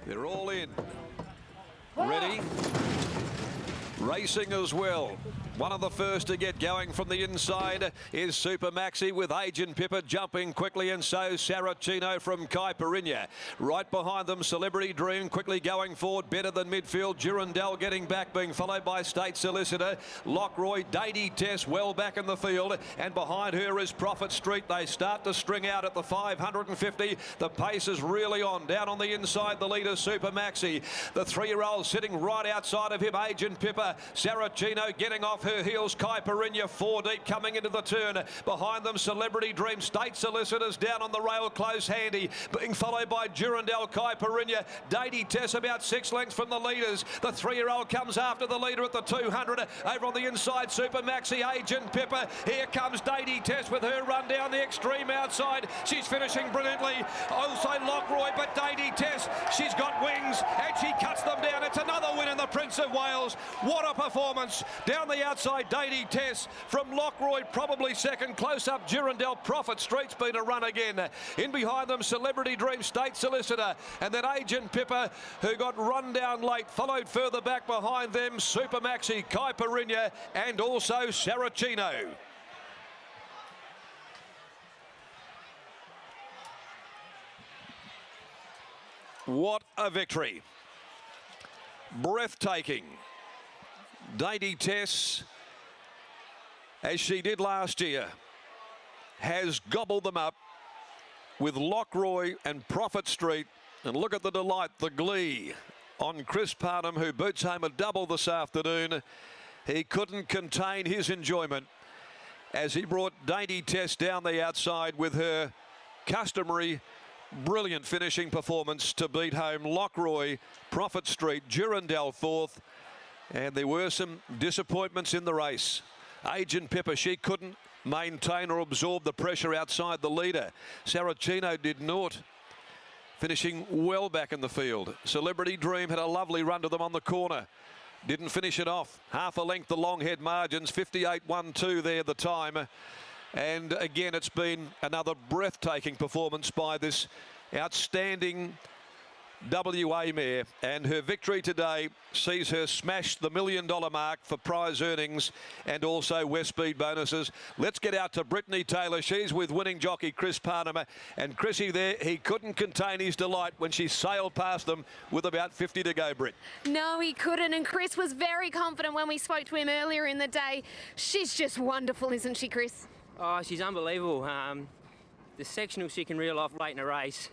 They're all in. Ready. Racing as well. One of the first to get going from the inside is Super Maxi with Agent Pippa jumping quickly, and so Saracino from Caipirinha. Right behind them, Celebrity Dream quickly going forward, better than midfield. Durandal getting back, being followed by State Solicitor. Lockroy, Dady Tess well back in the field, and behind her is Prophet Street. They start to string out at the 550. The pace is really on. Down on the inside, the leader, Super Maxi. The 3-year-old sitting right outside of him, Agent Pippa. Saracino getting off her heels. Caipirinha 4 deep coming into the turn. Behind them, Celebrity Dream. State Solicitors down on the rail, close handy. Being followed by Durandal, Caipirinha. Dady Tess about 6 lengths from the leaders. The 3-year-old comes after the leader at the 200. Over on the inside, Super Maxi, Agent Pippa. Here comes Dady Tess with her run down the extreme outside. She's finishing brilliantly. Also Lockroy, but Dady Tess, she's got wings and she cuts them down. It's another win in the Prince of Wales. What a performance. Down the outside, Dady Tess from Lockroy, probably second. Close up, Durandal. Prophet Street's been a run again. In behind them, Celebrity Dream, State Solicitor, and then Agent Pippa, who got run down late. Followed further back behind them, Super Maxi, Caipirinha, and also Saracino. What a victory. Breathtaking. Dady Tess, as she did last year, has gobbled them up with Lockroy and Prophet Street. And look at the delight, the glee on Chris Parnham, who boots home a double this afternoon. He couldn't contain his enjoyment as he brought Dady Tess down the outside with her customary brilliant finishing performance to beat home Lockroy, Prophet Street, Durandal 4th. And there were some disappointments in the race. Agent Pippa, she couldn't maintain or absorb the pressure outside the leader. Saracino did not, finishing well back in the field. Celebrity Dream had a lovely run to them on the corner. Didn't finish it off. Half a length, the long head margins, 58.12 there the time. And again, it's been another breathtaking performance by this outstanding WA mare, and her victory today sees her smash the $1 million mark for prize earnings and also West Speed bonuses. Let's get out to Brittany Taylor. She's with winning jockey Chris Parnham, and Chrissy there, he couldn't contain his delight when she sailed past them with about 50 to go, Britt. No, he couldn't, and Chris was very confident when we spoke to him earlier in the day. She's just wonderful, isn't she, Chris? Oh, she's unbelievable. The sectional she can reel off late in a race,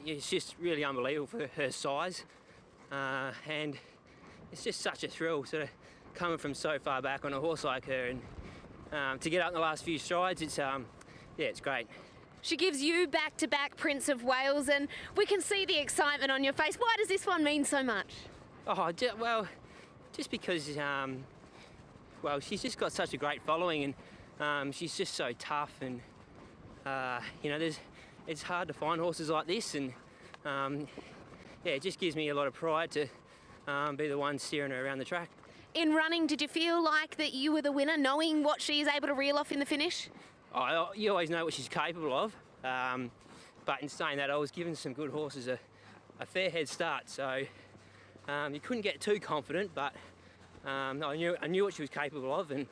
it's just really unbelievable for her size, and it's just such a thrill sort of coming from so far back on a horse like her, and to get up in the last few strides, it's yeah, it's great. She gives you back-to-back Prince of Wales, and we can see the excitement on your face. Why does this one mean so much? Oh, well, just because well, she's just got such a great following, and she's just so tough, and you know, it's hard to find horses like this, and yeah, it just gives me a lot of pride to be the one steering her around the track. In running, did you feel like that you were the winner, knowing what she is able to reel off in the finish? Oh, you always know what she's capable of, but in saying that, I was giving some good horses a fair head start, so you couldn't get too confident, but I knew what she was capable of, and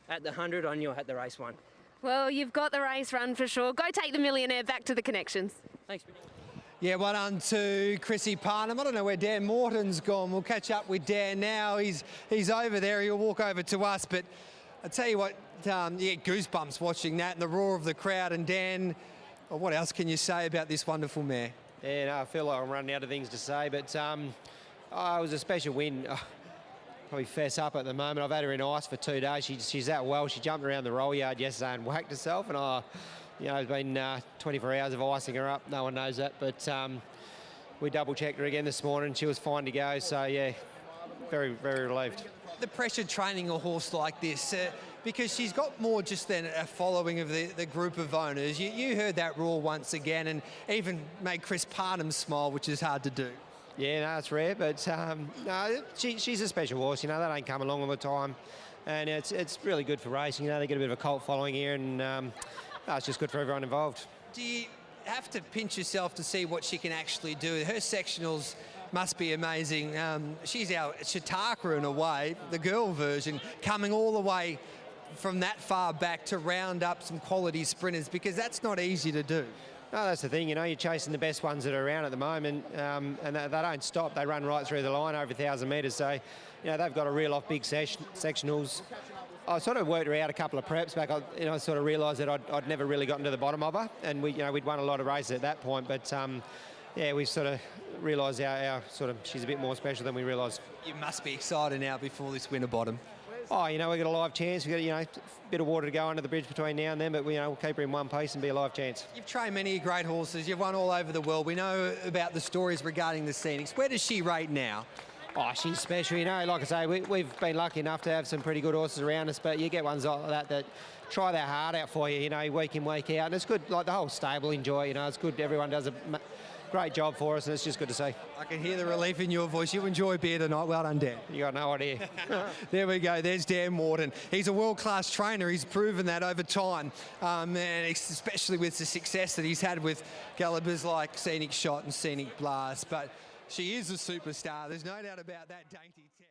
at the 100, I knew I had the race won. Well, you've got the race run for sure. Go take the millionaire back to the connections. Thanks. Yeah, well done to Chrissy Parnham. I don't know where Dan Morton's gone. We'll catch up with Dan now. He's over there. He'll walk over to us. But I tell you what, you get goosebumps watching that and the roar of the crowd. And Dan, well, what else can you say about this wonderful mare? Yeah, no, I feel like I'm running out of things to say, but it was a special win. Probably fess up at the moment. I've had her in ice for 2 days. She's that well. She jumped around the roll yard yesterday and whacked herself, and you know, it's been 24 hours of icing her up. No one knows that, but we double-checked her again this morning. She was fine to go, so yeah, very, very relieved. The pressure training a horse like this, because she's got more just than a following of the group of owners. You heard that roar once again, and even made Chris Parnham smile, which is hard to do. Yeah, no, it's rare, but no, she's a special horse. You know, they don't come along all the time, and it's really good for racing. You know, they get a bit of a cult following here, and it's just good for everyone involved. have to pinch yourself to see what she can actually do. Her sectionals must be amazing. She's our Chautauqua in a way, the girl version, coming all the way from that far back to round up some quality sprinters, because that's not easy to do. No, that's the thing, you know, you're chasing the best ones that are around at the moment, and they don't stop. They run right through the line over 1,000 metres, so, you know, they've got to reel off big sectionals. I sort of worked her out a couple of preps back. I sort of realised that I'd never really gotten to the bottom of her, and we'd won a lot of races at that point, but yeah, we sort of realised she's a bit more special than we realised. You must be excited now before this winter bottom. Oh, you know, we've got a live chance. We've got, you know, a bit of water to go under the bridge between now and then, but, you know, we'll keep her in one piece and be a live chance. You've trained many great horses. You've won all over the world. We know about the stories regarding the Scenics. Where does she rate now? Oh, she's special, you know. Like I say, we've been lucky enough to have some pretty good horses around us, but you get ones like that try their heart out for you, you know, week in, week out. And it's good, like the whole stable enjoy, you know, it's good. Everyone does a great job for us, and it's just good to see. I can hear the relief in your voice. You enjoy beer tonight. Well done, Dan. You got no idea. There we go. There's Dan Morton. He's a world-class trainer. He's proven that over time, and especially with the success that he's had with Galloper's like Scenic Shot and Scenic Blast. But she is a superstar. There's no doubt about that, Dainty Tech.